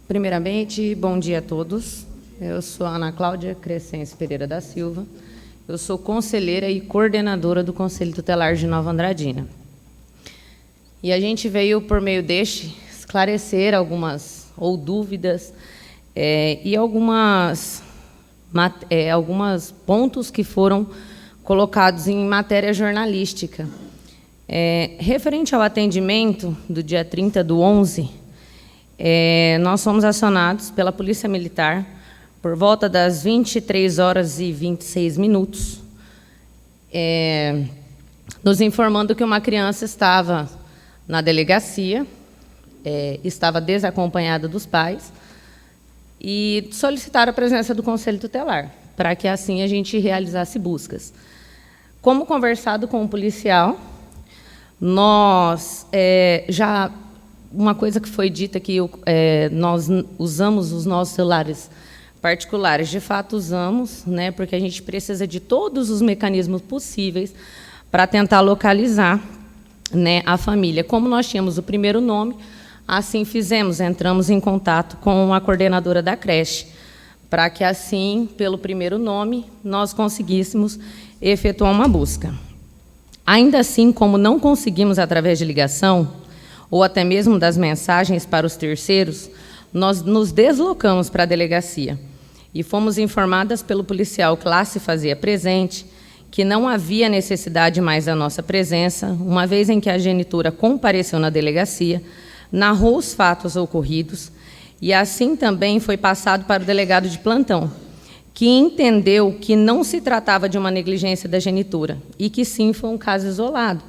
Primeiramente, bom dia a todos. Eu sou a Ana Cláudia Crescencio Pereira da Silva. Eu sou conselheira e coordenadora do Conselho Tutelar de Nova Andradina. E a gente veio, por meio deste, esclarecer algumas dúvidas e alguns pontos que foram colocados em matéria jornalística. Referente ao atendimento do dia 30/11, nós fomos acionados pela Polícia Militar por volta das 23h26, nos informando que uma criança estava na delegacia, estava desacompanhada dos pais, e solicitaram a presença do Conselho Tutelar, para que assim a gente realizasse buscas. Como conversado com o policial, uma coisa que foi dita que nós usamos os nossos celulares particulares, de fato usamos, né, porque a gente precisa de todos os mecanismos possíveis para tentar localizar, né, a família. Como nós tínhamos o primeiro nome, assim fizemos, entramos em contato com a coordenadora da creche, para que assim, pelo primeiro nome, nós conseguíssemos efetuar uma busca. Ainda assim, como não conseguimos através de ligação, ou até mesmo das mensagens para os terceiros, nós nos deslocamos para a delegacia e fomos informadas pelo policial que lá se fazia presente que não havia necessidade mais da nossa presença, uma vez em que a genitora compareceu na delegacia, narrou os fatos ocorridos e assim também foi passado para o delegado de plantão, que entendeu que não se tratava de uma negligência da genitora e que sim foi um caso isolado,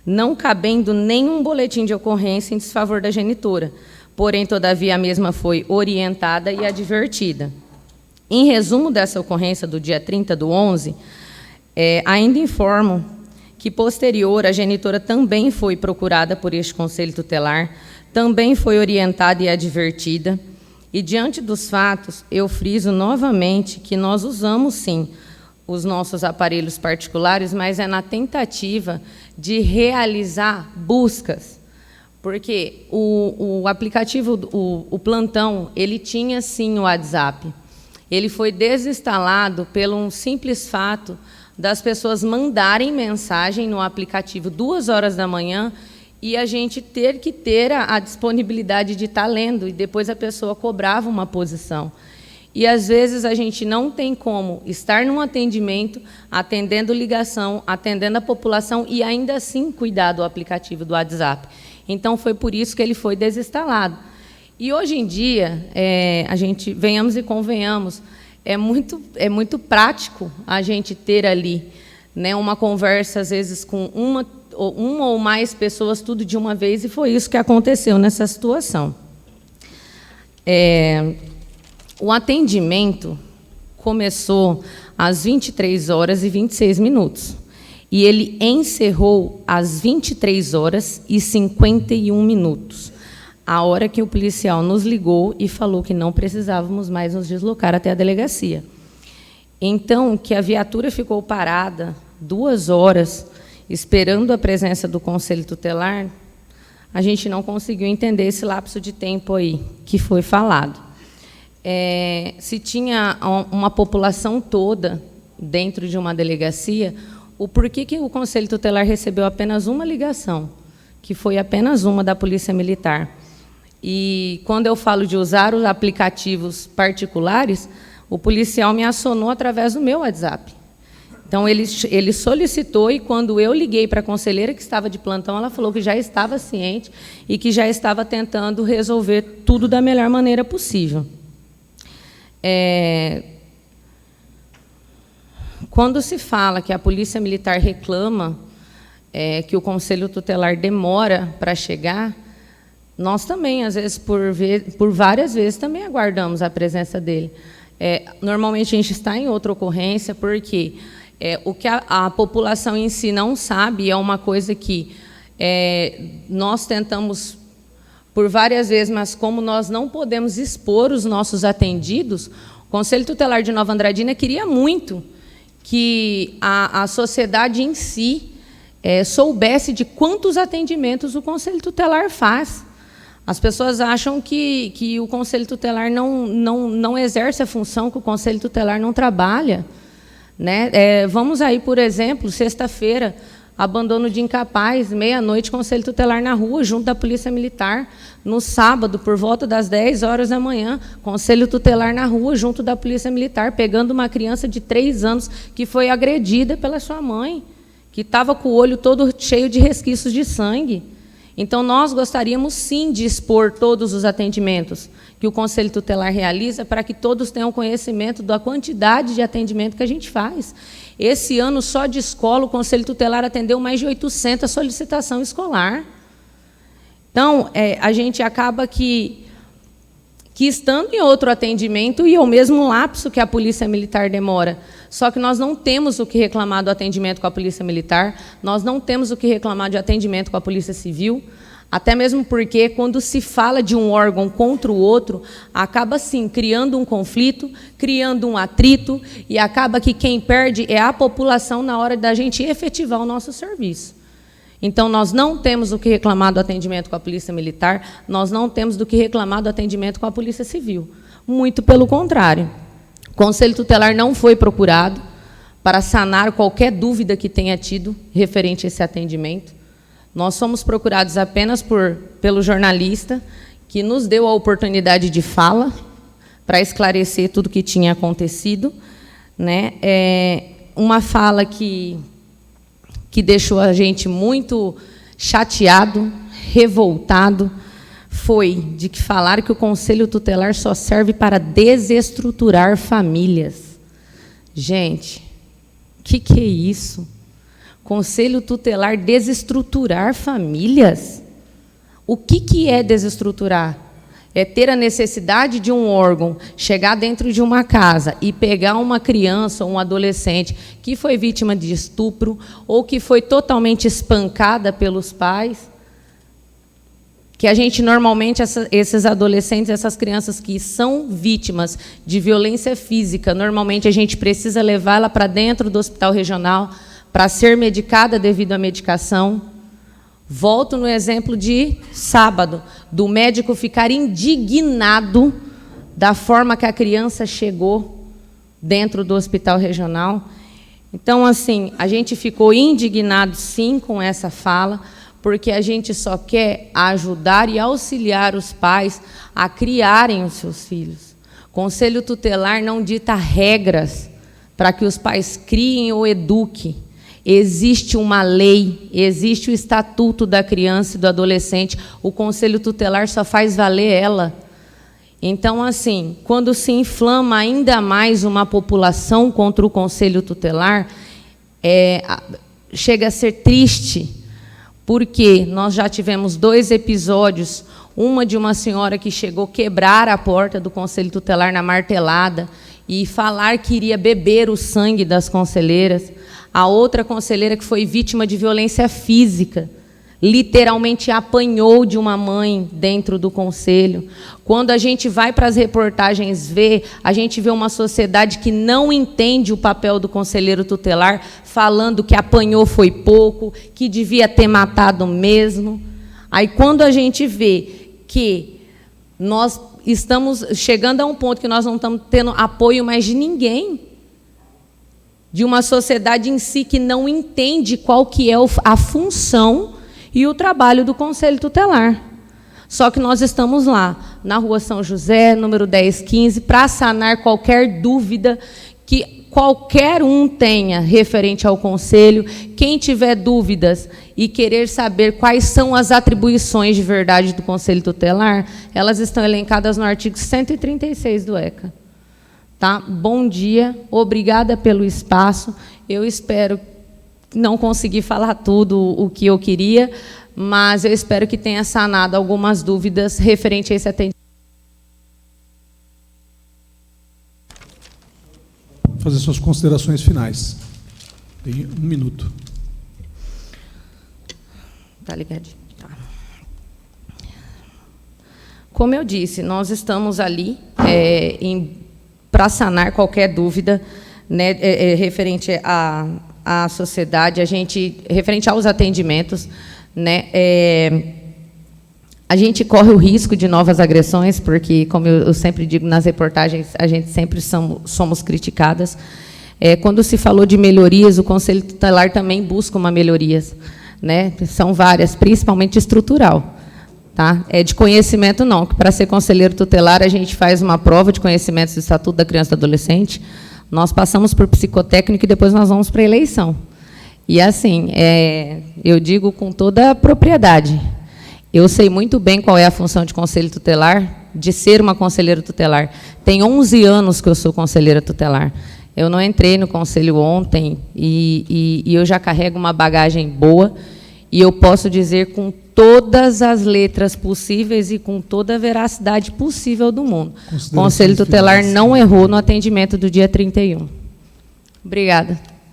não cabendo nenhum boletim de ocorrência em desfavor da genitora, porém, todavia, a mesma foi orientada e advertida. Em resumo dessa ocorrência do dia 30/11, ainda informo que, posterior, a genitora também foi procurada por este Conselho Tutelar, também foi orientada e advertida, e, diante dos fatos, eu friso novamente que nós usamos, sim, os nossos aparelhos particulares, mas é na tentativa de realizar buscas, porque o aplicativo, o plantão, ele tinha, sim, o WhatsApp. Ele foi desinstalado pelo um simples fato das pessoas mandarem mensagem no aplicativo 2h da manhã e a gente ter que ter a disponibilidade de estar lendo, e depois a pessoa cobrava uma posição. E, às vezes, a gente não tem como estar num atendimento, atendendo ligação, atendendo a população e, ainda assim, cuidar do aplicativo do WhatsApp. Então, foi por isso que ele foi desinstalado. E, hoje em dia, a gente, venhamos e convenhamos, é muito prático a gente ter ali, né, uma conversa, às vezes, com uma ou mais pessoas, tudo de uma vez, e foi isso que aconteceu nessa situação. O atendimento começou às 23h26 e ele encerrou às 23h51, a hora que o policial nos ligou e falou que não precisávamos mais nos deslocar até a delegacia. Então, que a viatura ficou parada 2 horas esperando a presença do Conselho Tutelar, a gente não conseguiu entender esse lapso de tempo aí que foi falado. Se tinha uma população toda dentro de uma delegacia, o porquê que o Conselho Tutelar recebeu apenas uma ligação, que foi apenas uma da Polícia Militar. E, quando eu falo de usar os aplicativos particulares, o policial me acionou através do meu WhatsApp. Então, ele solicitou, e, quando eu liguei para a conselheira que estava de plantão, ela falou que já estava ciente e que já estava tentando resolver tudo da melhor maneira possível. Quando se fala que a Polícia Militar reclama que o Conselho Tutelar demora para chegar, nós também, às vezes, por várias vezes, também aguardamos a presença dele. Normalmente, a gente está em outra ocorrência, porque o que a população em si não sabe é uma coisa que nós tentamos por várias vezes, mas como nós não podemos expor os nossos atendidos, o Conselho Tutelar de Nova Andradina queria muito que a sociedade em si soubesse de quantos atendimentos o Conselho Tutelar faz. As pessoas acham que o Conselho Tutelar não exerce a função, que o Conselho Tutelar não trabalha, né? Vamos aí, por exemplo, sexta-feira, abandono de incapaz, meia-noite, Conselho Tutelar na rua, junto da Polícia Militar. No sábado, por volta das 10 horas da manhã, Conselho Tutelar na rua, junto da Polícia Militar, pegando uma criança de 3 anos que foi agredida pela sua mãe, que estava com o olho todo cheio de resquícios de sangue. Então, nós gostaríamos, sim, de expor todos os atendimentos que o Conselho Tutelar realiza, para que todos tenham conhecimento da quantidade de atendimento que a gente faz. Esse ano, só de escola, o Conselho Tutelar atendeu mais de 800 solicitações escolar. Então, a gente acaba que estando em outro atendimento, e é o mesmo lapso que a Polícia Militar demora, só que nós não temos o que reclamar do atendimento com a Polícia Militar, nós não temos o que reclamar de atendimento com a Polícia Civil, até mesmo porque, quando se fala de um órgão contra o outro, acaba, sim, criando um conflito, criando um atrito, e acaba que quem perde é a população na hora da gente efetivar o nosso serviço. Então, nós não temos o que reclamar do atendimento com a Polícia Militar, nós não temos do que reclamar do atendimento com a Polícia Civil. Muito pelo contrário. O Conselho Tutelar não foi procurado para sanar qualquer dúvida que tenha tido referente a esse atendimento. Nós fomos procurados apenas pelo jornalista, que nos deu a oportunidade de fala para esclarecer tudo o que tinha acontecido, né? Uma fala que deixou a gente muito chateado, revoltado, foi de que falaram que o Conselho Tutelar só serve para desestruturar famílias. Gente, o que é isso? Conselho Tutelar desestruturar famílias? O que é desestruturar? É ter a necessidade de um órgão chegar dentro de uma casa e pegar uma criança ou um adolescente que foi vítima de estupro ou que foi totalmente espancada pelos pais, que a gente, normalmente, esses adolescentes, essas crianças que são vítimas de violência física, normalmente a gente precisa levá-la para dentro do hospital regional para ser medicada devido à medicação. Volto no exemplo de sábado, do médico ficar indignado da forma que a criança chegou dentro do hospital regional. Então, assim, a gente ficou indignado, sim, com essa fala, porque a gente só quer ajudar e auxiliar os pais a criarem os seus filhos. O Conselho Tutelar não dita regras para que os pais criem ou eduquem. Existe uma lei, existe o Estatuto da Criança e do Adolescente, o Conselho Tutelar só faz valer ela. Então, assim, quando se inflama ainda mais uma população contra o Conselho Tutelar, chega a ser triste, porque nós já tivemos 2 episódios, uma de uma senhora que chegou a quebrar a porta do Conselho Tutelar na martelada e falar que iria beber o sangue das conselheiras. A outra conselheira que foi vítima de violência física, literalmente apanhou de uma mãe dentro do conselho. Quando a gente vai para as reportagens ver, a gente vê uma sociedade que não entende o papel do conselheiro tutelar, falando que apanhou foi pouco, que devia ter matado mesmo. Aí, quando a gente vê que nós estamos chegando a um ponto que nós não estamos tendo apoio mais de ninguém, de uma sociedade em si que não entende qual que é a função e o trabalho do Conselho Tutelar. Só que nós estamos lá, na Rua São José, número 1015, para sanar qualquer dúvida que qualquer um tenha referente ao Conselho. Quem tiver dúvidas e querer saber quais são as atribuições de verdade do Conselho Tutelar, elas estão elencadas no artigo 136 do ECA. Tá? Bom dia, obrigada pelo espaço. Eu espero não conseguir falar tudo o que eu queria, mas eu espero que tenha sanado algumas dúvidas referente a esse atendimento. Fazer suas considerações finais. Tem 1 minuto. Tá ligadinho. Tá. Como eu disse, nós estamos ali para sanar qualquer dúvida, né, referente à sociedade, referente aos atendimentos, né, A gente corre o risco de novas agressões, porque, como eu sempre digo nas reportagens, a gente sempre somos criticadas. Quando se falou de melhorias, o Conselho Tutelar também busca uma melhoria, né? São várias, principalmente estrutural. Tá? De conhecimento, não. Para ser conselheiro tutelar, a gente faz uma prova de conhecimentos do Estatuto da Criança e do Adolescente, nós passamos por psicotécnico e depois nós vamos para a eleição. E, assim, eu digo com toda a propriedade, eu sei muito bem qual é a função de conselho tutelar, de ser uma conselheira tutelar. Tem 11 anos que eu sou conselheira tutelar. Eu não entrei no conselho ontem e eu já carrego uma bagagem boa e eu posso dizer com todas as letras possíveis e com toda a veracidade possível do mundo. O Conselho Tutelar não errou no atendimento do dia 31. Obrigada.